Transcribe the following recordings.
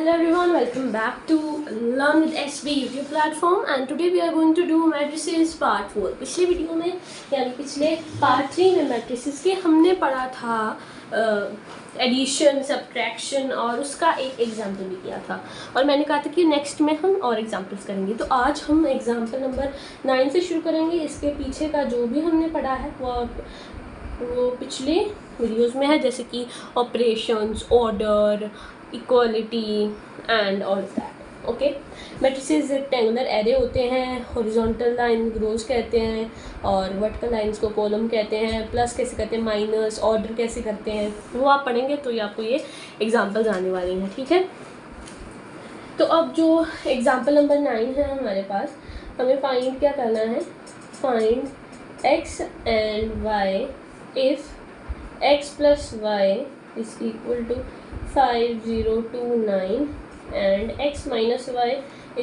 Hello everyone, welcome back to Learn with SB YouTube platform and today we are going to do matrices part 4। पिछले video में यानी पिछले part 3 में matrices के हमने पढ़ा था एडिशन, सब्ट्रैक्शन और उसका एक एग्जाम्पल भी किया था और मैंने कहा था कि नेक्स्ट में हम और एग्जाम्पल्स करेंगे। तो आज हम एग्जाम्पल नंबर 9 से शुरू करेंगे। इसके पीछे का जो भी हमने पढ़ा है वो पिछले वीडियोस में है, जैसे कि operations, order, equality and all that. Okay, matrices rectangular array होते हैं, हॉरिजॉन्टल लाइन रोज कहते हैं और वर्टिकल लाइंस को कॉलम कहते हैं, प्लस कैसे करते हैं, माइनस, ऑर्डर कैसे करते हैं, वो आप पढ़ेंगे तो ये आपको ये एग्जांपल्स आने वाले हैं। ठीक है, तो अब जो एग्जांपल नंबर 9 है हमारे पास, हमें फाइंड क्या करना है, find x and why if x plus y is equal to 5, 0, 2, 9 and x minus y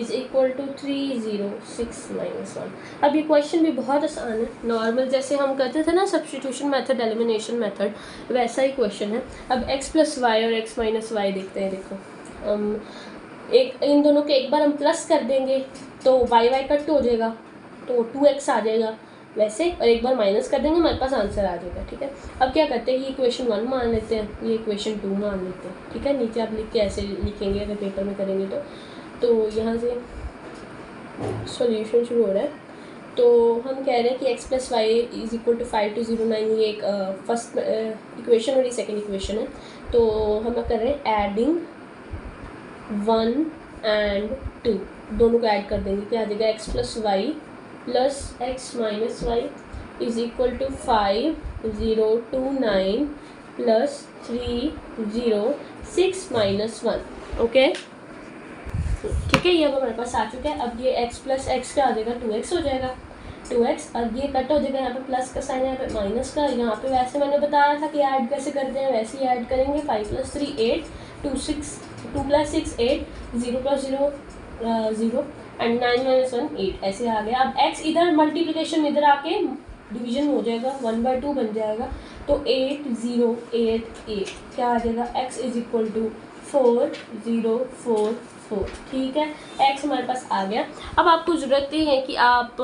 is equal to 3, 0, 6, minus 1। अब ये क्वेश्चन भी बहुत आसान है, नॉर्मल जैसे हम करते थे ना सब्स्टिट्यूशन मेथड, एलिमिनेशन मेथड, वैसा ही क्वेश्चन है। अब x plus y और x minus y देखते हैं। देखो एक इन दोनों के एक बार हम प्लस कर देंगे तो y कट हो जाएगा तो 2x आ जाएगा वैसे, और एक बार माइनस कर देंगे हमारे पास आंसर आ जाएगा। ठीक है, अब क्या करते हैं, ये इक्वेशन 1 मान लेते हैं, ये इक्वेशन 2 मान लेते हैं। ठीक है, नीचे आप लिख के ऐसे लिखेंगे अगर पेपर में करेंगे तो यहाँ से सॉल्यूशन शुरू हो रहा है। तो हम कह रहे हैं कि x plus y is equal to 5 to 0, 9, ये एक फर्स्ट इक्वेशन और ये सेकेंड इक्वेशन है। तो हम कर रहे हैं एडिंग 1 and 2, दोनों को ऐड कर देंगे, क्या आ जाएगा, x plus y plus x minus y is equal to 5, 0, 2, 9 प्लस 3, 0, 6, minus 1। ओके, ठीक है, ये अब हमारे पास आ चुका है। अब ये x प्लस एक्स का आ जाएगा 2x हो जाएगा, 2x। अब ये कट हो जाएगा, यहाँ पे प्लस का साइन है, यहाँ पे माइनस का, यहाँ पे वैसे मैंने बताया था कि ऐड कैसे करते हैं, वैसे ही ऐड करेंगे। 5 plus 3 8, 2 plus 6 8, 0 plus 0 0 and 9 minus 1 8, ऐसे आ गया। अब x इधर मल्टीप्लिकेशन इधर आके डिवीजन हो जाएगा, 1/2 बन जाएगा। तो 8 0 8 8 क्या आ जाएगा, x इज इक्वल टू 4 0 4 4। ठीक है, x हमारे पास आ गया। अब आपको ज़रूरत ये है कि आप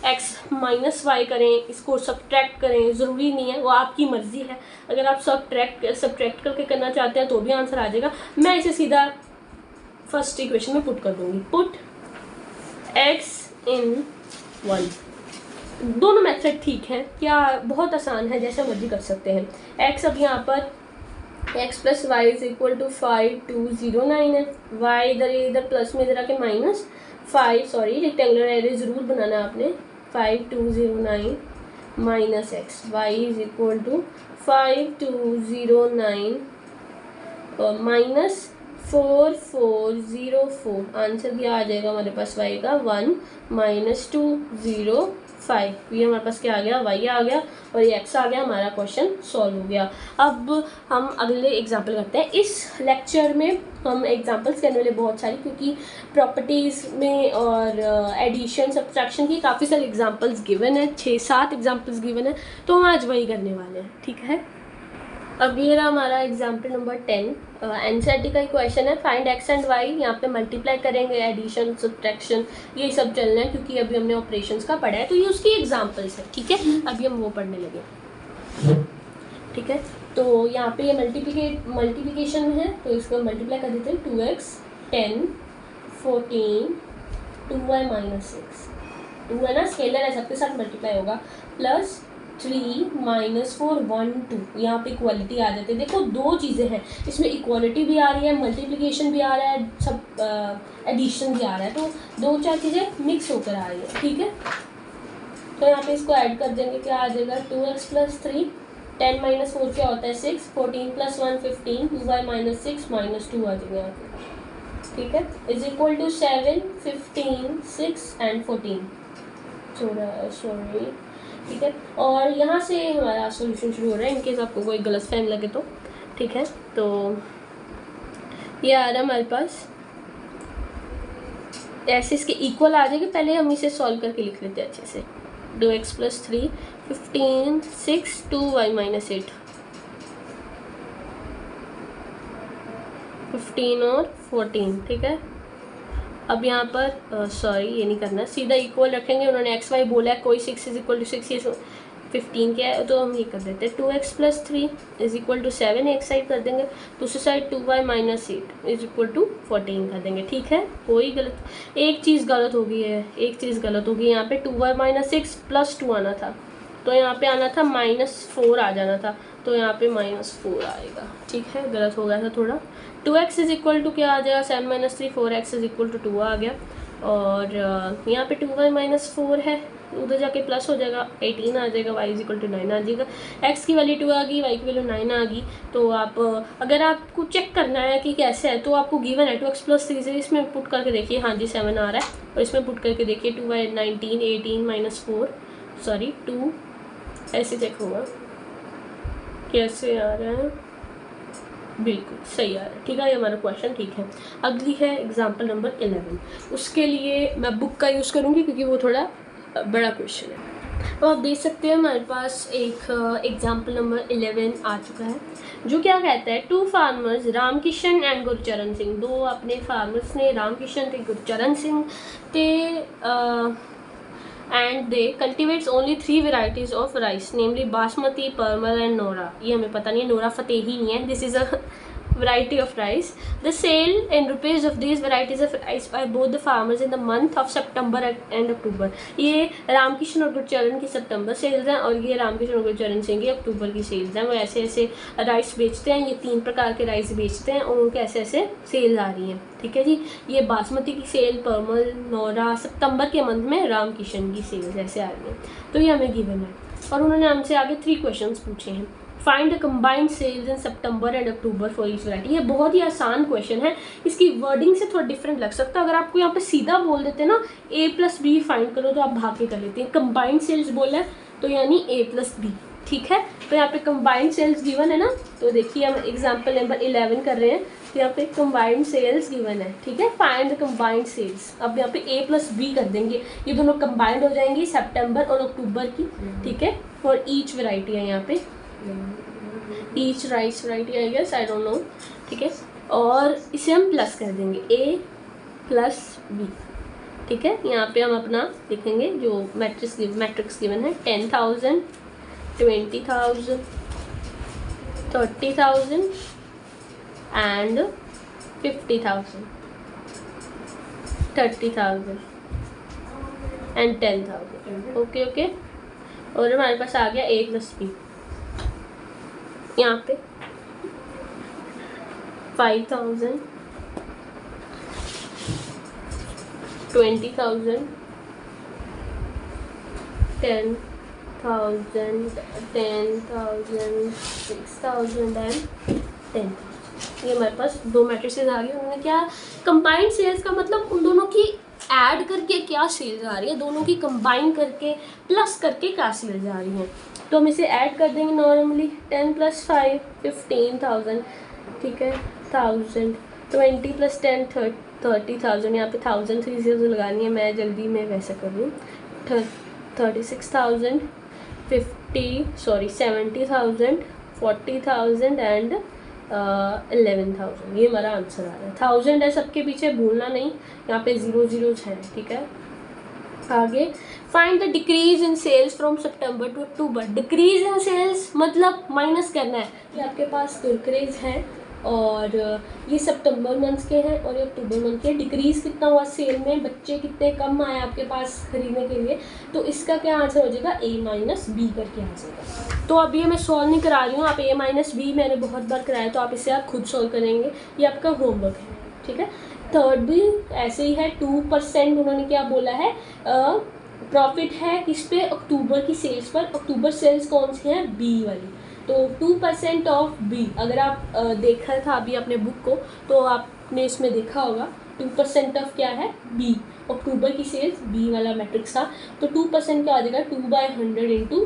x माइनस वाई करें, इसको सब्ट्रैक्ट करें, ज़रूरी नहीं है, वो आपकी मर्ज़ी है। अगर आप सब्ट्रैक्ट करके करना चाहते हैं तो भी आंसर आ जाएगा। मैं इसे सीधा फर्स्ट इक्वेशन में पुट कर दूँगी, पुट x in 1। दोनों मेथड ठीक है, क्या बहुत आसान है, जैसे मर्जी कर सकते हैं। x अब यहाँ पर x plus y is equal to 5 2 0 9 है, y इधर प्लस में इधर आके माइनस 5, सॉरी रेक्टेंगुलर एरे ज़रूर बनाना है आपने, 5 2 0 9 minus x, y is equal to 5 2 0 9 और माइनस 4 4 0 4। आंसर क्या आ जाएगा हमारे पास y का, 1 माइनस 2 0 5। ये हमारे पास क्या आ गया, y आ गया और ये x आ गया। हमारा क्वेश्चन सॉल्व हो गया। अब हम अगले एग्जाम्पल करते हैं। इस लेक्चर में हम एग्जाम्पल्स करने वाले बहुत सारी, क्योंकि प्रॉपर्टीज़ में और एडिशन, सब्ट्रैक्शन की काफ़ी सारे एग्जाम्पल्स गिवन है, 6-7 एग्जाम्पल्स गिवन है, तो हम आज वही करने वाले हैं। ठीक है, अब ये रहा हमारा एग्जाम्पल नंबर 10। एनसीईआरटी का क्वेश्चन है, फाइंड एक्स एंड वाई। यहाँ पे मल्टीप्लाई करेंगे, एडिशन, सब्ट्रैक्शन, ये सब चलना है क्योंकि अभी हमने ऑपरेशंस का पढ़ा है, तो ये उसकी एग्जाम्पल्स है। ठीक है, अभी हम वो पढ़ने लगे। ठीक है, तो यहाँ पे ये मल्टीप्लिकेशन है, तो इसको मल्टीप्लाई कर देते हैं। 2x 10 14 2y माइनस 6, 2 है ना, स्केलर है, सबके साथ मल्टीप्लाई होगा, प्लस 3 माइनस 4 1 2। यहाँ पे इक्वालिटी आ जाती है। देखो दो चीज़ें हैं इसमें, इक्वालिटी भी आ रही है, मल्टीप्लिकेशन भी आ रहा है, सब एडिशन भी आ रहा है, तो 2-4 चीज़ें मिक्स होकर आ रही है। ठीक है, तो यहाँ पे इसको ऐड कर देंगे, क्या आ जाएगा, 2x प्लस 3 10 माइनस 4 क्या होता है 6, 14 प्लस 1 15, 2y माइनस 6 माइनस 2 आ जाएगा यहाँ पे। ठीक है, is equal to 7 15 6 and 14, sorry. ठीक है, और यहाँ से हमारा सॉल्यूशन शुरू हो रहा है, इनकेस आपको कोई गलत फहम लगे तो। ठीक है, तो ये आ रहा है हमारे पास, ऐसे इसके इक्वल आ जाएगी। पहले हम इसे सॉल्व करके लिख लेते हैं अच्छे से। 2x प्लस 3 15 6 2y माइनस 8, 15 और 14, ठीक है। अब यहाँ पर सॉरी ये नहीं करना, सीधा इक्वल रखेंगे, उन्होंने एक्स वाई बोला है, कोई 6 इज इक्वल टू 6, ये 15 क्या है, तो हम ये कर देते हैं 2x + 3 इज इक्वल टू 7, एक साइड कर देंगे, दूसरी side 2y - 8 is equal to 14 कर देंगे, ठीक है। कोई गलत, एक चीज़ गलत हो गई है, एक चीज़ गलत हो गई, यहाँ पे 2y - 6 + 2 आना था, तो यहाँ पे आना था -4 आ जाना था, तो यहाँ पे -4 आएगा, ठीक है, गलत हो गया था थोड़ा। 2x इज इक्वल टू क्या आ जाएगा, 7 - 3, 4x इज इक्वल टू 2 आ गया, और यहाँ पे 2y - 4 है, उधर जाके प्लस हो जाएगा, 18 आ जाएगा, y इज इक्वल टू 9 आ जाएगा, x की वैल्यू 2 आ गई, y की वैल्यू 9 आ गई। तो आप अगर आपको चेक करना है कि कैसे है, तो आपको गिवन है 2x + 3 से, इसमें पुट करके देखिए, हाँ जी 7 आ रहा है, और इसमें पुट करके देखिए 2y 19, 18 - 4 सॉरी 2, ऐसे चेक होगा कैसे आ रहा है, बिल्कुल सही आ रहा है, ठीक है, ये हमारा क्वेश्चन ठीक है। अगली है एग्जाम्पल नंबर 11, उसके लिए मैं बुक का यूज़ करूँगी क्योंकि वो थोड़ा बड़ा क्वेश्चन है। तो आप देख सकते हैं हमारे पास एक एग्जाम्पल नंबर 11 आ चुका है, जो क्या कहता है, 2 फार्मर्स रामकिशन एंड गुरचरण सिंह, दो अपने फार्मर्स ने, रामकिशन थे गुरचरण सिंह थे, and they cultivates only 3 varieties of rice, namely basmati, परमल and nora। ये हमें पता नहीं है, नोरा फतेही नहीं है, this is a variety of rice। The sale in rupees of these varieties of rice by both the farmers in the month of September and October। ये रामकिशन और गुरचरण की सितंबर सेल्स हैं, और ये रामकिशन और गुरचरण सिंह की अक्टूबर की सेल्स हैं। वो ऐसे ऐसे राइस बेचते हैं, ये 3 प्रकार के राइस बेचते हैं, और उनके ऐसे ऐसे सेल्स आ रही हैं, ठीक है जी। ये बासमती की सेल, परमल, नौरा, सितंबर के मंथ में रामकिशन की सेल्स ऐसे आ रही हैं, तो ये हमें गिवन है। और उन्होंने हमसे आगे 3 क्वेश्चंस पूछे हैं। Find the combined sales in September and October for each variety. ये बहुत ही आसान क्वेश्चन है, इसकी वर्डिंग से थोड़ा डिफरेंट लग सकता है। अगर आपको यहाँ पे सीधा बोल देते हैं ना a + b फाइंड करो, तो आप भाग के कर लेते हैं। कंबाइंड सेल्स बोला है तो यानी a + b, ठीक है। तो यहाँ पे कंबाइंड सेल्स गिवन है ना, तो देखिए हम एग्जाम्पल नंबर 11 कर रहे हैं, तो यहाँ पे कंबाइंड सेल्स गिवन है, ठीक है। फाइंड द कंबाइंड सेल्स, अब यहाँ पे a + b कर देंगे, ये दोनों कंबाइंड हो जाएंगी सितंबर और अक्टूबर की, ठीक है। फॉर ईच वैरायटी है यहाँ पे, each rice variety I guess, I don't know, ठीक है। और इसे हम प्लस कर देंगे a + b, ठीक है। यहाँ पे हम अपना लिखेंगे जो मैट्रिक्स गिवन है, 10,000, 20,000, 30,000 एंड 50,000, 30,000 एंड 10,000, ओके ओके। और हमारे पास आ गया a + b, यहाँ पे 5,000, 20,000, 10,000, 6,000 एंड 10,000। ये हमारे पास 2 मैट्रिसेस आ गई। उन्होंने क्या, कंबाइंड सेल्स का मतलब उन दोनों की ऐड करके क्या सेल्स आ रही है, दोनों की कंबाइन करके प्लस करके क्या सेल्स आ रही हैं। तो हम इसे ऐड कर देंगे नॉर्मली, 10 + 5 15,000, ठीक है, 1000, 20 + 10 30,000, यहाँ पे 1000 3 0 लगानी है, मैं जल्दी में वैसे कर रही हूँ, 36,000, 70,000, 40,000 एंड 11,000। ये हमारा आंसर आ रहा है। 1000 है सबके पीछे, भूलना नहीं, यहाँ पे 0 0 है, ठीक है। आगे find the decrease in sales from September to October. Decrease in sales मतलब माइनस करना है। ये आपके पास कुरकुरेज हैं और ये सितंबर मंथ के हैं और ये अक्टूबर मंथ के। डिक्रीज कितना हुआ सेल में, बच्चे कितने कम आए आपके पास खरीदने के लिए, तो इसका क्या आंसर हो जाएगा, a - b करके आ जाएगा। तो अभी मैं सॉल्व नहीं करा रही हूँ, आप a - b मैंने बहुत बार कराया, तो आप इसे आप खुद सॉल्व करेंगे, ये आपका होमवर्क है, ठीक है। थर्ड भी ऐसे ही है, 2% उन्होंने क्या बोला है, प्रॉफिट है किस पे, अक्टूबर की सेल्स पर। अक्टूबर सेल्स कौन सी हैं, बी वाली, तो 2% ऑफ बी। अगर आप देखा था अभी अपने बुक को, तो आपने इसमें देखा होगा 2% ऑफ क्या है, बी। अक्टूबर की सेल्स बी वाला मैट्रिक्स था, तो 2% क्या आ जाएगा, 2/100 इंटू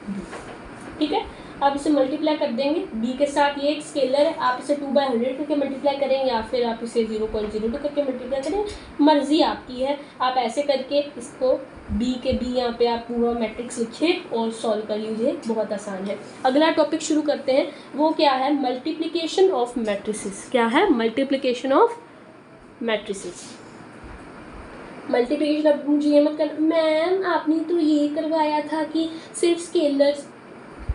बी, ठीक है। आप इसे मल्टीप्लाई कर देंगे b के साथ, ये एक स्केलर है, आप इसे 2/100 करके मल्टीप्लाई करें या फिर आप इसे 0.02 करके मल्टीप्लाई करें, मर्जी आपकी है। आप ऐसे करके इसको b के b यहाँ पे आप पूरा मैट्रिक्स लिखिए और सॉल्व कर लीजिए, बहुत आसान है। अगला टॉपिक शुरू करते हैं, वो क्या है, मल्टीप्लिकेशन ऑफ मैट्रिसेस। क्या है, मल्टीप्लिकेशन ऑफ मैट्रिसेस। मल्टीप्लिकेशन, अब मुझे ये मत कर मैम आपने तो ये करवाया था कि सिर्फ स्केलर्स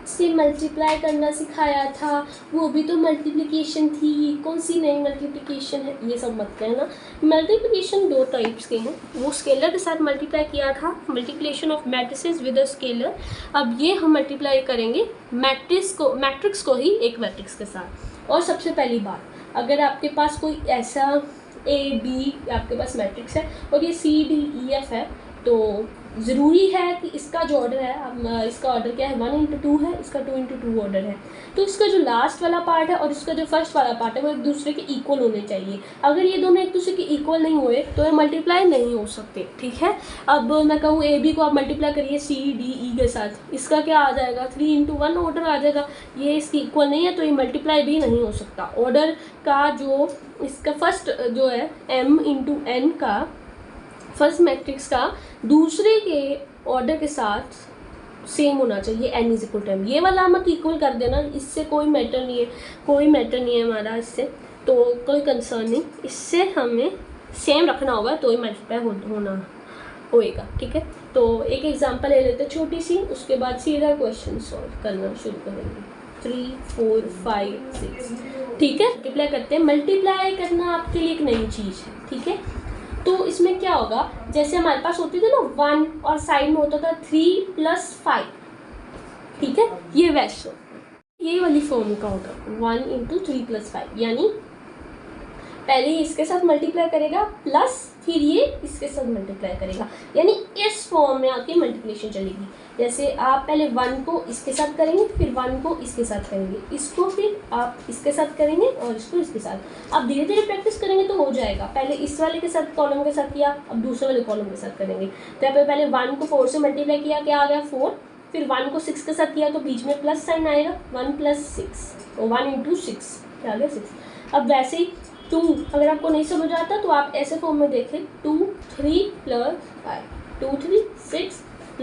से मल्टीप्लाई करना सिखाया था, वो भी तो मल्टीप्लिकेशन थी, कौन सी नई मल्टीप्लिकेशन है, ये सब मत कहना। मल्टीप्लिकेशन दो टाइप्स के हैं, वो स्केलर के साथ मल्टीप्लाई किया था, multiplication of matrices with a scalar. अब ये हम मल्टीप्लाई करेंगे मैट्रिक्स को ही एक मैट्रिक्स के साथ। और सबसे पहली बात, अगर आपके पास कोई ऐसा A-B आपके पास मैट्रिक्स है और ये C-D-E-F है, तो ज़रूरी है कि इसका जो ऑर्डर है, अब इसका ऑर्डर क्या है, 1 × 2 है, इसका 2 × 2 ऑर्डर है, तो इसका जो लास्ट वाला पार्ट है और इसका जो फर्स्ट वाला पार्ट है वो एक दूसरे के इक्वल होने चाहिए। अगर ये दोनों एक दूसरे के इक्वल नहीं हुए तो ये मल्टीप्लाई नहीं हो सकते, ठीक है। अब मैं कहूँ A-B को आप मल्टीप्लाई करिए C-D-E के साथ, इसका क्या आ जाएगा, 3 × 1 ऑर्डर आ जाएगा, ये इसकी इक्वल नहीं है तो ये मल्टीप्लाई भी नहीं हो सकता। ऑर्डर का जो इसका फर्स्ट जो है M × N का फर्स्ट मैट्रिक्स का दूसरे के ऑर्डर के साथ सेम होना चाहिए, n = m। ये वाला मत इक्वल कर देना, इससे कोई मैटर नहीं है, कोई मैटर नहीं है हमारा इससे, तो कोई कंसर्न नहीं, इससे हमें सेम रखना होगा तो ही मल्टीप्लाई होना होएगा, ठीक है। तो एक एग्जांपल ले लेते हैं छोटी सी, उसके बाद सीधा क्वेश्चन सॉल्व करना शुरू करेंगे। 3, 4, 5, 6, ठीक है। मल्टीप्लाई करते हैं। मल्टीप्लाई करना आपके लिए एक नई चीज़ है, ठीक है। तो इसमें क्या होगा, जैसे हमारे पास होती थी ना 1 और साइड में होता था 3 + 5, ठीक है, ये वैसे ये वाली फॉर्म का होगा 1 × 3 + 5, यानी पहले इसके साथ मल्टीप्लाई करेगा प्लस फिर ये इसके साथ मल्टीप्लाई करेगा, यानी इस फॉर्म में आपकी मल्टीप्लिकेशन चलेगी। जैसे आप पहले 1 को इसके साथ करेंगे, फिर 1 को इसके साथ करेंगे, इसको फिर आप इसके साथ करेंगे और इसको इसके साथ। आप धीरे धीरे प्रैक्टिस करेंगे तो हो जाएगा। पहले इस वाले के साथ कॉलम के साथ किया, अब दूसरे वाले कॉलम के साथ करेंगे। तो यहाँ पे पहले 1 को 4 से मल्टीप्लाई किया, क्या आ गया 4, फिर 1 को 6 के साथ किया तो बीच में प्लस साइन आएगा, 1 + 6 और 1 × 6 क्या आ गया 6। अब वैसे ही 2, अगर आपको नहीं समझ आता तो आप ऐसे फॉर्म में देखें 2, 3 + 5, 2, 3, 6 +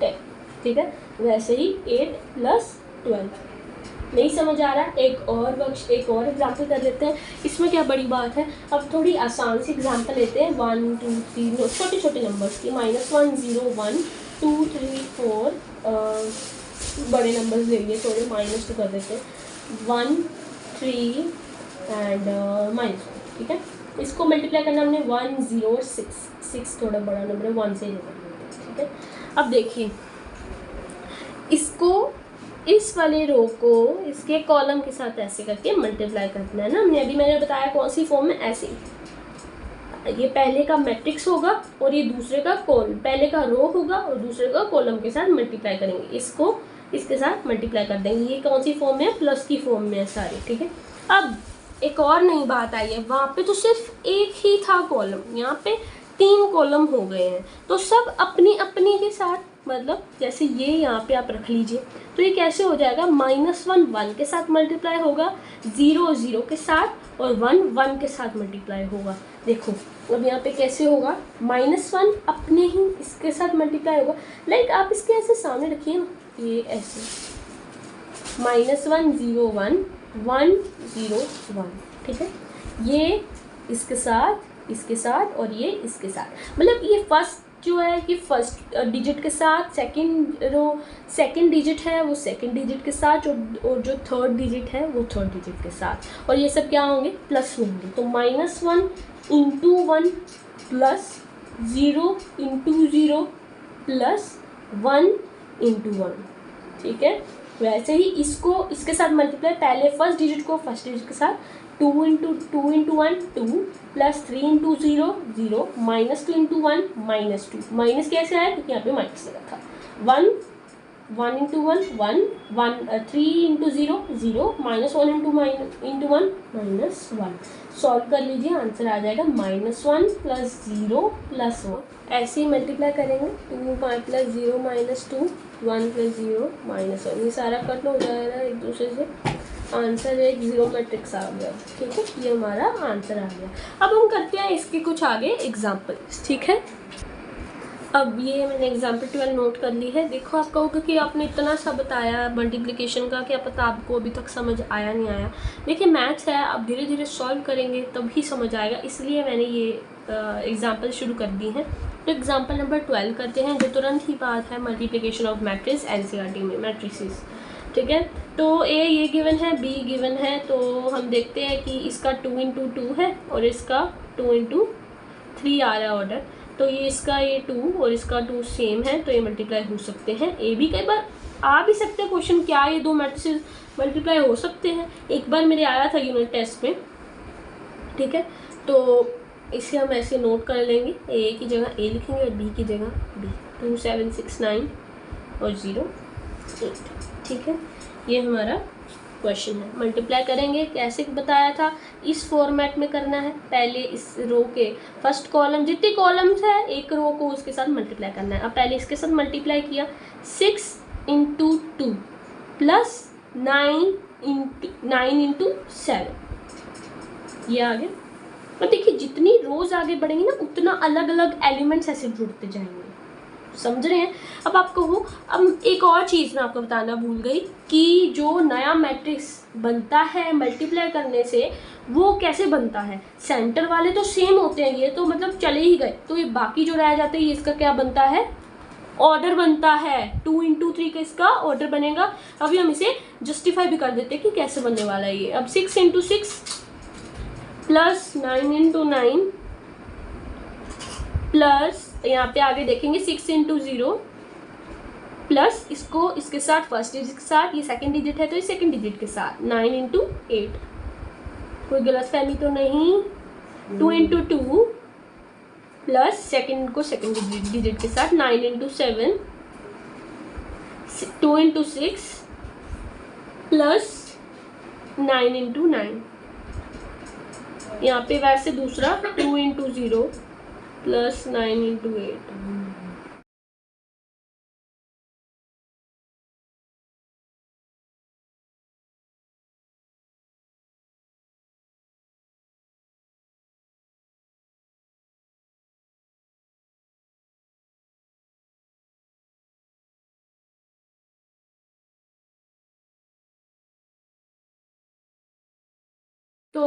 10, ठीक है। वैसे ही 8 + 12। नहीं समझ आ रहा, एक और एग्जाम्पल कर लेते हैं। इसमें क्या बड़ी बात है, अब थोड़ी आसान सी एग्जाम्पल लेते हैं। 1, 2, 3 छोटे छोटे नंबर्स की, -1, 0, 1, 2, 3, 4, बड़े नंबर्स ले लिए, थोड़े माइनस तो कर देते हैं, 1, 3 एंड -1, ठीक है। इसको मल्टीप्लाई करना हमने 1, 0, 6 थोड़ा बड़ा नंबर है, 1 से ही कर लेते हैं, ठीक है। अब देखिए, इसको इस वाले रो को इसके कॉलम के साथ ऐसे करके मल्टीप्लाई करना है ना, मैंने बताया कौन सी फॉर्म में, ऐसे ये पहले का मैट्रिक्स होगा और ये दूसरे का पहले का रो होगा और दूसरे का कॉलम के साथ मल्टीप्लाई करेंगे, इसको इसके साथ मल्टीप्लाई कर देंगे। ये कौन सी फॉर्म में है, प्लस की फॉर्म में है सारे, ठीक है। अब एक और नई बात आई है, वहाँ पे तो सिर्फ एक ही था कॉलम, यहाँ पे 3 कॉलम हो गए हैं, तो सब अपनी अपनी के साथ, मतलब जैसे ये यहाँ पे आप रख लीजिए, तो ये कैसे हो जाएगा, -1 1 के साथ मल्टीप्लाई होगा, 0 0 के साथ और 1 1 के साथ मल्टीप्लाई होगा। देखो अब यहाँ पे कैसे होगा, -1 अपने ही इसके साथ मल्टीप्लाई होगा, लाइक आप इसके ऐसे सामने रखिए ना, ये ऐसे -1 0 1 1 0 1, ठीक है। ये इसके साथ और ये इसके साथ, मतलब ये फर्स्ट जो है कि फर्स्ट डिजिट के साथ, सेकंड डिजिट है वो सेकंड डिजिट के साथ, और जो थर्ड डिजिट है वो थर्ड डिजिट के साथ, और ये सब क्या होंगे, प्लस में होंगे। तो -1 × 1 प्लस 0 × 0 प्लस 1 × 1, ठीक है। वैसे ही इसको इसके साथ मल्टीप्लाई, पहले फर्स्ट डिजिट को फर्स्ट डिजिट के साथ, 2 × 1 2 प्लस 3 × 0 0 -2 × 1 -2, माइनस कैसे आया क्योंकि यहाँ पे माइनस लगा था, 1 1 × 1 1 3 × 0 0 -1 × 1 -1, सॉल्व कर लीजिए, आंसर आ जाएगा -1 + 0 + 1। ऐसे ही मल्टीप्लाई करेंगे, 2 + 0 - 2, 1 + 0 - 1, ये सारा कट हो जाएगा एक दूसरे से, आंसर एक जीरो मैट्रिक्स आ गया। ठीक है, ये हमारा आंसर आ गया। अब हम करते हैं इसके कुछ आगे एग्जाम्पल्स। ठीक है, अब ये मैंने एग्जाम्पल 12 नोट कर ली है। देखो, आप कहोगे कि आपने इतना सा बताया मल्टीप्लिकेशन का, क्या पता आपको अभी तक समझ आया नहीं आया। देखिए, मैथ्स है, आप धीरे धीरे सॉल्व करेंगे तभी समझ आएगा, इसलिए मैंने ये एग्जाम्पल शुरू कर दी है। तो एग्जाम्पल नंबर 12 करते हैं, जो तुरंत ही बात है मल्टीप्लिकेशन ऑफ मैट्रिक्स एनसीईआरटी में, मैट्रिसेस। ठीक है, तो ये गिवन है, बी गिवन है, तो हम देखते हैं कि इसका 2 × 2 है और इसका 2 × 3 आ रहा है ऑर्डर। तो ये इसका ये 2 और इसका 2 सेम है, तो ये मल्टीप्लाई हो सकते हैं। ए भी कई बार आ भी सकते हैं क्वेश्चन, क्या ये दो मैट्रिसेस मल्टीप्लाई हो सकते हैं, एक बार मेरे आया था यूनिट टेस्ट में। ठीक है, तो इसे हम ऐसे नोट कर लेंगे, ए की जगह ए लिखेंगे और बी की जगह बी। 2 7 6 9 और 0 8। ठीक है, ये हमारा क्वेश्चन है। मल्टीप्लाई करेंगे, कैसे बताया था, इस फॉर्मेट में करना है। पहले इस रो के फर्स्ट कॉलम, जितनी कॉलम्स है एक रो को उसके साथ मल्टीप्लाई करना है। अब पहले इसके साथ मल्टीप्लाई किया, 6 × 2 + 9 × 7, ये आ गया। और देखिए, जितनी रोज आगे बढ़ेंगी ना, उतना अलग अलग एलिमेंट्स ऐसे जुड़ते जाएंगे, समझ रहे हैं। अब आप कहो, अब एक और चीज़ मैं आपको बताना भूल गई कि जो नया मैट्रिक्स बनता है मल्टीप्लाई करने से, वो कैसे बनता है। सेंटर वाले तो सेम होते हैं, ये तो मतलब चले ही गए, तो ये बाकी जो रह जाते हैं, ये इसका क्या बनता है, ऑर्डर बनता है। 2 × 3 का इसका ऑर्डर बनेगा। अभी हम इसे जस्टिफाई भी कर देते हैं कि कैसे बनने वाला है ये। अब 6 × 6 + 9 × 9 प्लस, यहाँ पे आगे देखेंगे 6 × 0 प्लस, इसको इसके साथ फर्स्ट डिजिट के साथ, ये सेकंड डिजिट है तो ये सेकंड डिजिट के साथ 9 × 8। कोई गलतफहमी तो नहीं। 2 × 2 प्लस सेकंड को सेकंड डिजिट के साथ 9 × 7, 2 × 6 प्लस 9 × 9। यहाँ पे वैसे दूसरा 2 × 0 प्लस 9 × 8। तो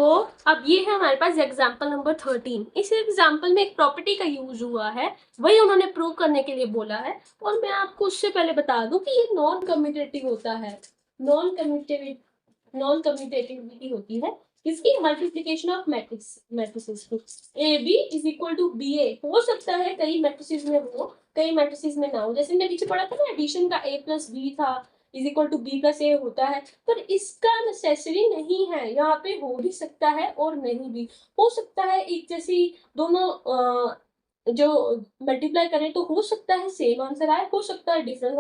अब ये है हमारे पास एग्जाम्पल नंबर 13। इस एग्जाम्पल में एक प्रॉपर्टी का यूज हुआ है, वही उन्होंने प्रूव करने के लिए बोला है। और मैं आपको उससे पहले बता दूं कि ये नॉन कम्यूटेटिव होता है। नॉन कम्यूटेटिविटी होती है इसकी, multiplication of matrices A B is equal to B A. हो सकता है कई मैट्रिसेस में हो, कई मैट्रिसेस में ना हो। जैसे मैंने पीछे पढ़ा था ना, एडिशन का a + b था is equal to b + a होता है, पर इसका नेसेसरी नहीं है। यहाँ पे हो भी सकता है और नहीं भी हो सकता है। एक जैसी दोनों जो मल्टीप्लाई करें तो हो सकता है सेम आंसर आए, हो सकता है डिफरेंट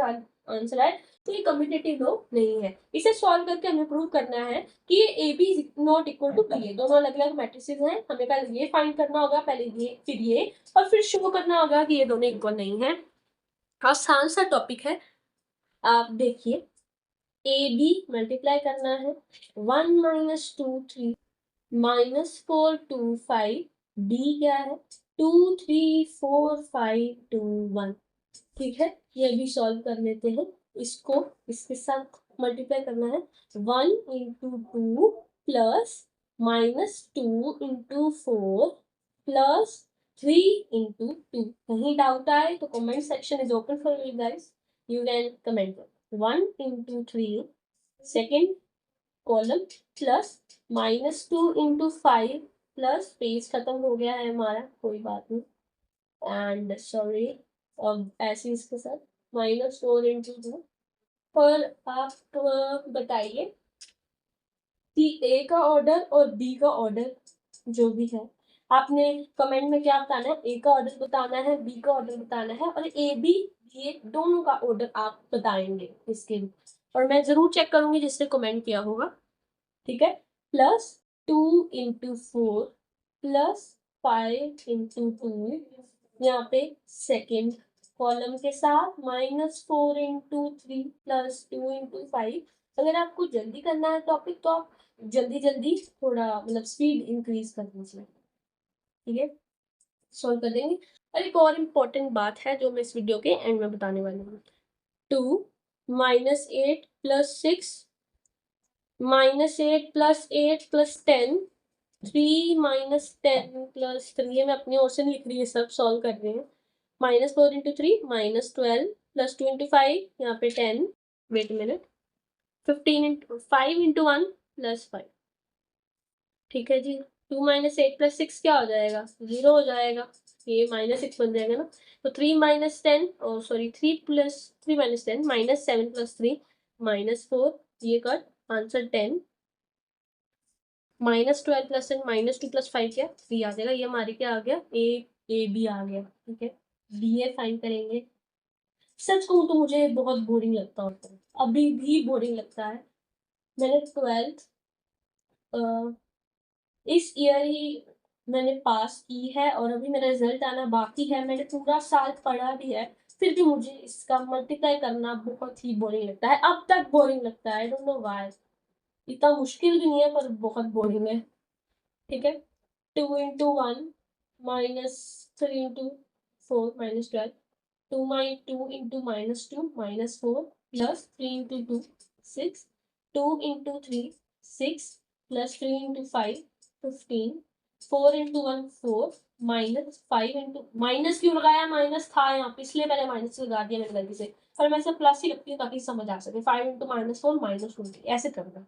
आंसर आए, तो ये कम्यूटेटिव लो नहीं है। इसे सॉल्व करके हमें प्रूव करना है कि ये A B not equal to B A, दोनों अलग अलग मैट्रिसेस हैं। हमें पहले ये फाइंड करना होगा, पहले ये फिर ये, और फिर शो करना होगा कि ये दोनों इक्वल नहीं है। आसान सा टॉपिक है, आप देखिए। ए बी मल्टीप्लाई करना है, 1 - 2 3 -4 2 5, बी क्या है 2 3 4 5 2 1। ठीक है, ये भी सॉल्व कर लेते हैं। इसको इसके साथ मल्टीप्लाई करना है, 1 × 2 प्लस -2 × 4 प्लस 3 × 2। कहीं डाउट आए तो comment section is open for you guys, you can comment. 1 × 3 second column plus -2 × 5 plus, page खत्म हो गया है हमारा, कोई बात नहीं, एंड सॉरी। अब ऐसे इसके साथ -4 × 2। और आप बताइए कि ए का ऑर्डर और बी का ऑर्डर जो भी है, आपने कमेंट में क्या बताना है, ए का ऑर्डर बताना है, बी का ऑर्डर बताना है, और ए बी ये दोनों का ऑर्डर आप बताएंगे इसके। और मैं जरूर चेक करूंगी जिसने कमेंट किया होगा। ठीक है, प्लस 2 इंटू 4 प्लस 5 इंटू 2, यहाँ पे सेकेंड कॉलम के साथ -4 इंटू 3 प्लस 2 इंटू 5। अगर आपको जल्दी करना है टॉपिक तो आप जल्दी जल्दी थोड़ा मतलब स्पीड इंक्रीज कर दीजिए, ठीक है, सॉल्व कर देंगे। और एक और इम्पोर्टेंट बात है जो मैं इस वीडियो के एंड में बताने वाली हूँ। 2 -8 प्लस 6 -8 प्लस 8 प्लस 10 3 -10 प्लस 3, मैं अपनी ओर से नहीं लिख रही है, सब सॉल्व कर रहे हैं। -4 इंटू 3 -12 प्लस 2 इंटू 5, यहाँ पे 10, wait minute, 15 into 5 into 1 plus 5, ठीक है जी। 2 -8 प्लस 6 क्या हो जाएगा, 0 हो जाएगा, ये -6 बन जाएगा ना। तो 3 -10 और सॉरी 3 -10 -7 प्लस 3 -4, ये कट, आंसर 10। -12 प्लस 10 -2 प्लस 5 क्या 3 आ जाएगा, ये हमारे क्या आ गया, ए बी आ गया, ठीक है। बी ए फाइंड करेंगे। सच कहूँ तो मुझे बहुत बोरिंग लगता होता है, अभी भी बोरिंग लगता है। मैंने 12th इस ईयर ही मैंने पास की है और अभी मेरा रिजल्ट आना बाकी है। मैंने पूरा साल पढ़ा भी है, फिर भी मुझे इसका मल्टीप्लाई करना बहुत ही बोरिंग लगता है, अब तक बोरिंग लगता है। आई डोंट नो व्हाई, इतना मुश्किल भी नहीं है पर बहुत बोरिंग है, ठीक है। 2 into 1 -3 into 4 -12, 2 into -2 -4 plus 3 into 2 6, 2 into 3 6 plus 3 into 5 15, 4 into 1 4 -5 into, minus क्यों लगाया, माइनस था यहाँ पे इसलिए मैंने माइनस लगा दिया मेरी गलती से, पर मैं इसे प्लस ही रखती हूँ ताकि समझ आ सके। 5 इंटू -4 -20 ऐसे करना,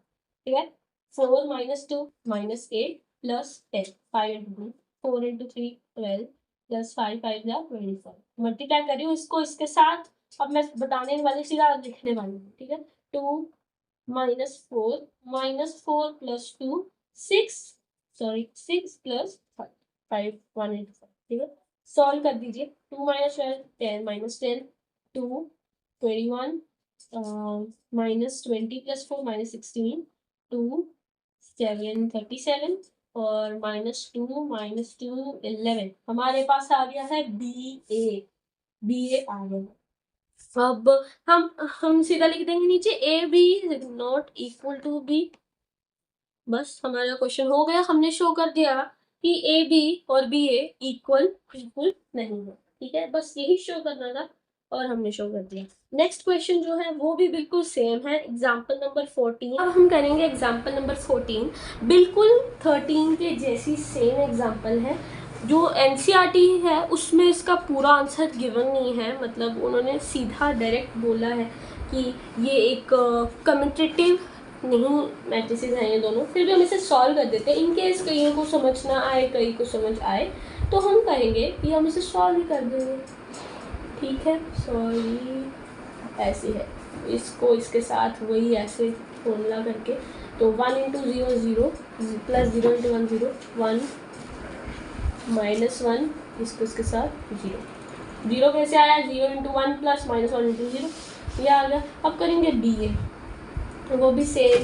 ठीक है। 4 -2 -8 प्लस 10, 5 इंटू 2 4 इंटू 3 12 प्लस 5 5 या 25, मल्टीप्लाई कर रही हूँ इसको इसके साथ। अब मैं बताने वाली सीधा लिखने वाली हूँ, ठीक है। 2 -4 प्लस 2 6 प्लस 5 1 इंटू 5, ठीक है। सॉल्व कर दीजिए। 2 -12 10 -10 2 21 -20 प्लस 4 -16 2 7 37 और -2 11, हमारे पास आ गया है बी ए आ गया। अब हम सीधा लिख देंगे नीचे A B not equal to B, बस हमारा क्वेश्चन हो गया। हमने शो कर दिया कि ए बी और बी ए इक्वल नहीं है, ठीक है, बस यही शो करना था और हमने शो कर दिया। नेक्स्ट क्वेश्चन जो है वो भी बिल्कुल सेम है, एग्जाम्पल नंबर 14। अब हम करेंगे एग्जाम्पल नंबर 14, बिल्कुल 13 के जैसी सेम एग्जाम्पल है। जो NCERT है उसमें इसका पूरा आंसर गिवन नहीं है, मतलब उन्होंने सीधा डायरेक्ट बोला है कि ये एक कम्यूटेटिव नहीं मैट्रिसेस हैं ये दोनों। फिर भी हम इसे सॉल्व कर देते हैं, इनकेस कईयों को समझ ना आए कई को समझ आए तो हम कहेंगे कि हम इसे सॉल्व ही कर देंगे, ठीक है। सॉल्व ऐसे है, इसको इसके साथ वही ऐसे फॉर्मूला करके, तो 1 इंटू 0 0 प्लस 0 इंटू 1 0 1 -1, इसको इसके साथ 0 कैसे आया, 0 इंटू 1 प्लस -1 इंटू 0, ये आ गया। अब करेंगे बी ए, वो भी सेम।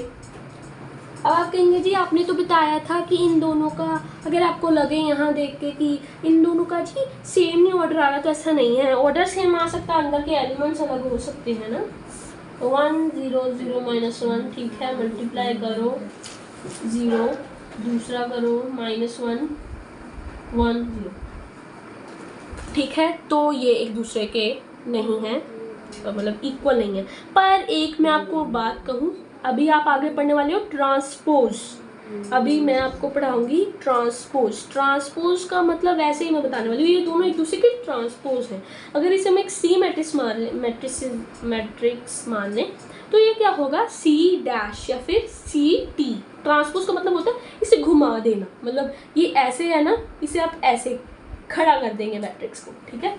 अब आप कहेंगे जी आपने तो बताया था कि इन दोनों का, अगर आपको लगे यहाँ देख के कि इन दोनों का जी सेम नहीं ऑर्डर आ रहा, तो ऐसा नहीं है, ऑर्डर सेम आ सकता है, अंदर के एलिमेंट्स अलग हो सकते हैं ना। 1 0 0 -1, ठीक है, मल्टीप्लाई करो 0, दूसरा करो -1 1 0, ठीक है। तो ये एक दूसरे के नहीं है, मतलब इक्वल नहीं है। पर एक मैं आपको बात कहूँ, अभी आप आगे पढ़ने वाले हो ट्रांसपोज, अभी मैं आपको पढ़ाऊंगी ट्रांसपोज का मतलब ऐसे ही मैं बताने वाली हूँ, ये दोनों एक दूसरे के ट्रांसपोज हैं। अगर इसे हम एक सी मैट्रिक्स मान लें तो ये क्या होगा, C डैश या फिर CT। ट्रांसपोज का मतलब होता है इसे घुमा देना, मतलब ये ऐसे है ना, इसे आप ऐसे खड़ा कर देंगे मैट्रिक्स को, ठीक है,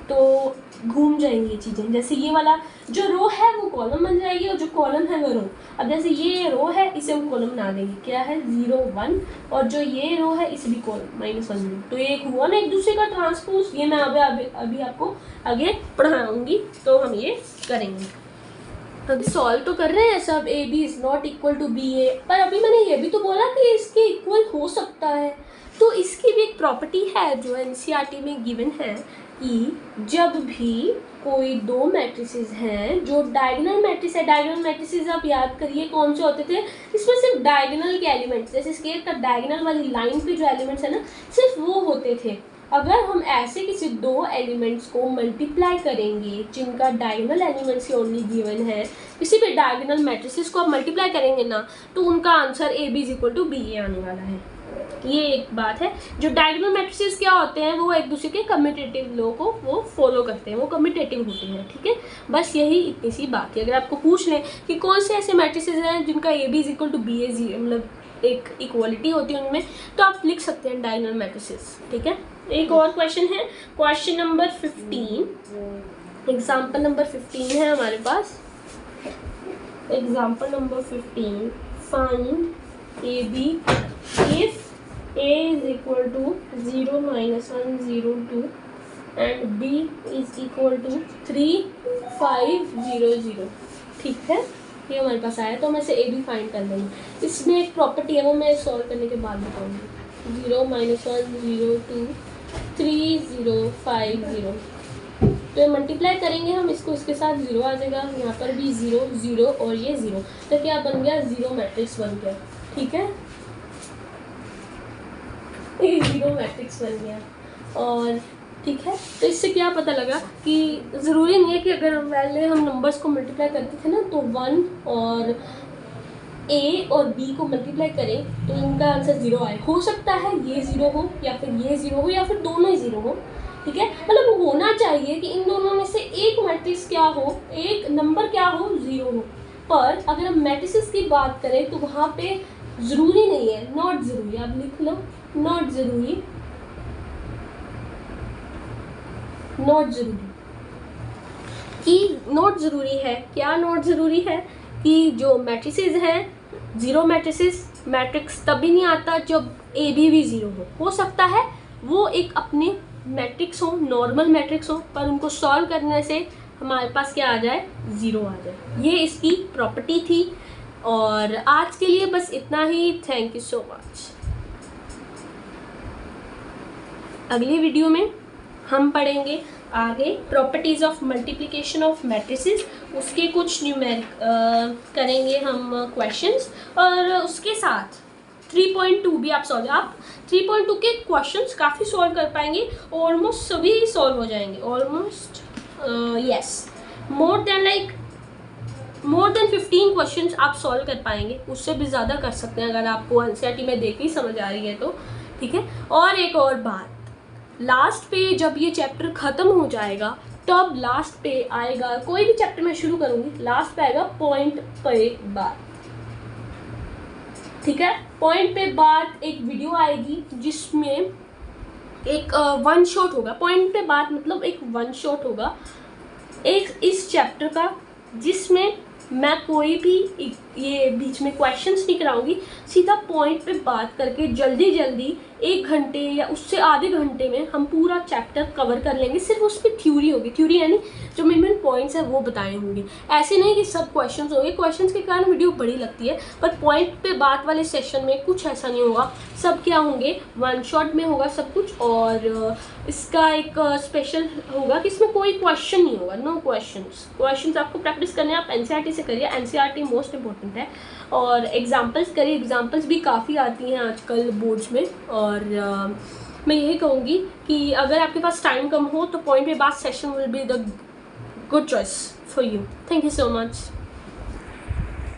तो घूम जाएंगी ये चीज़ें। जैसे ये वाला जो रो है वो कॉलम बन जाएगी और जो कॉलम है वो रो। अब जैसे ये रो है इसे हम कॉलम बना देंगे, क्या है 0 1, और जो ये रो है इसे भी कॉलम -1 0, तो ये हुआ ना एक दूसरे का ट्रांसपोज। ये मैं अभी आपको आगे पढ़ाऊंगी तो हम ये करेंगे। अभी सॉल्व तो कर रहे हैं सब, A B is not equal to B A, पर अभी मैंने ये भी तो बोला कि इसके इक्वल हो सकता है। तो इसकी भी एक प्रॉपर्टी है जो एनसीईआरटी में गिवन है कि जब भी कोई दो मैट्रिसेस हैं जो डायगोनल मैट्रिस है, डायगोनल मैट्रिसेस आप याद करिए कौन से होते थे, इसमें सिर्फ डायगोनल के एलिमेंट्स, जैसे स्केल का डायगोनल वाली लाइन पे जो एलिमेंट्स है ना, सिर्फ वो होते थे। अगर हम ऐसे किसी दो एलिमेंट्स को मल्टीप्लाई करेंगे जिनका डायगोनल एलिमेंट्स ओनली गिवन है, किसी भी डायगोनल मैट्रिसेस को आप मल्टीप्लाई करेंगे ना, तो उनका answer A B is equal to B A आने वाला है। ये एक बात है। जो डायगोनल मैट्रिसेस क्या होते हैं, वो एक दूसरे के कम्यूटेटिव लॉ को वो फॉलो करते हैं, वो कम्यूटेटिव होते हैं, ठीक है। बस यही इतनी सी बात है। अगर आपको पूछ लें कि कौन से ऐसे मैट्रिसेस हैं जिनका A B is equal to B A, मतलब एक इक्वालिटी होती है उनमें, तो आप लिख सकते हैं डायगोनल मैट्रिसेस, ठीक है। एक और क्वेश्चन है, क्वेश्चन नंबर 15, एग्जाम्पल नंबर 15 है हमारे पास। Example number 15, find A B if a is equal to 0 minus 1 0 2 and b is equal to 3 5 0 0, ठीक है। ये हमारे पास आया तो हम ऐसे ए बी फाइंड कर लेंगे। इसमें एक प्रॉपर्टी है, वो मैं सॉल्व करने के बाद बताऊंगी। 0 minus 1 0 2 3 0 5 0, तो ये मल्टीप्लाई करेंगे हम इसको, इसके साथ 0 आ जाएगा, यहाँ पर भी 0 0 और ये 0, तो क्या बन गया, 0 मैट्रिक्स बन गया, ठीक है। ये 0 मैट्रिक्स बन गया। और ठीक है, तो इससे क्या पता लगा कि ज़रूरी नहीं है कि अगर पहले हम नंबर्स को मल्टीप्लाई करते थे ना, तो 1 और a और b को मल्टीप्लाई करें तो इनका आंसर 0 आए। हो सकता है ये 0 हो या फिर ये 0 हो या फिर दोनों ही 0 हो, ठीक है। मतलब होना चाहिए कि इन दोनों में से एक मैट्रिक्स क्या हो, एक नंबर क्या हो, 0 हो। पर अगर हम मैट्रिसेस की बात करें तो वहाँ पे ज़रूरी नहीं है, नॉट ज़रूरी, आप लिख लो नॉट ज़रूरी, नॉट ज़रूरी कि नॉट ज़रूरी है, क्या नॉट ज़रूरी है कि जो मैट्रिसेस हैं, 0 मैट्रिक्स तभी नहीं आता जब ए बी भी 0 हो सकता है वो एक अपने मैट्रिक्स हो, नॉर्मल मैट्रिक्स हो, पर उनको सॉल्व करने से हमारे पास क्या आ जाए, 0 आ जाए। ये इसकी प्रॉपर्टी थी। और आज के लिए बस इतना ही। Thank you so much. अगली वीडियो में हम पढ़ेंगे आगे properties of multiplication of matrices, उसके कुछ न्यूमेरिक करेंगे हम क्वेश्चंस, और उसके साथ 3.2 भी आप 3.2 के क्वेश्चंस काफ़ी सॉल्व कर पाएंगे, ऑलमोस्ट सभी सॉल्व हो जाएंगे, almost yes, more than 15 questions आप सॉल्व कर पाएंगे, उससे भी ज़्यादा कर सकते हैं अगर आपको एनसीईआरटी में देख ही समझ आ रही है तो, ठीक है। और एक और बात, लास्ट पे जब ये चैप्टर ख़त्म हो जाएगा तब लास्ट पे आएगा, कोई भी चैप्टर मैं शुरू करूँगी लास्ट पे आएगा पॉइंट पे बात, ठीक है। पॉइंट पे बात एक वीडियो आएगी जिसमें एक वन शॉट होगा, पॉइंट पे बात मतलब एक वन शॉट होगा एक इस चैप्टर का, जिसमें मैं कोई भी ये बीच में क्वेश्चंस नहीं कराऊंगी, सीधा पॉइंट पे बात करके जल्दी 1 घंटे या उससे आधे घंटे में हम पूरा चैप्टर कवर कर लेंगे। सिर्फ उस पर थ्योरी होगी, थ्योरी यानी जो मेन पॉइंट्स है वो बताए होंगे। ऐसे नहीं कि सब क्वेश्चंस होंगे, क्वेश्चंस के कारण वीडियो बड़ी लगती है, पर पॉइंट पे बात वाले सेशन में कुछ ऐसा नहीं होगा, सब क्या होंगे, वन शॉट में होगा सब कुछ। और इसका एक स्पेशल होगा कि इसमें कोई क्वेश्चन नहीं होगा, नो क्वेश्चंस आपको प्रैक्टिस करने आप एनसीईआरटी से करिए, एनसीईआरटी मोस्ट इंपॉर्टेंट है। और एग्जाम्पल्स करिए, एग्जाम्पल्स भी काफ़ी आती हैं आजकल बोर्ड्स में। और मैं यही कहूँगी कि अगर आपके पास टाइम कम हो तो पॉइंट पे बात session will be the good choice for you. Thank you so much.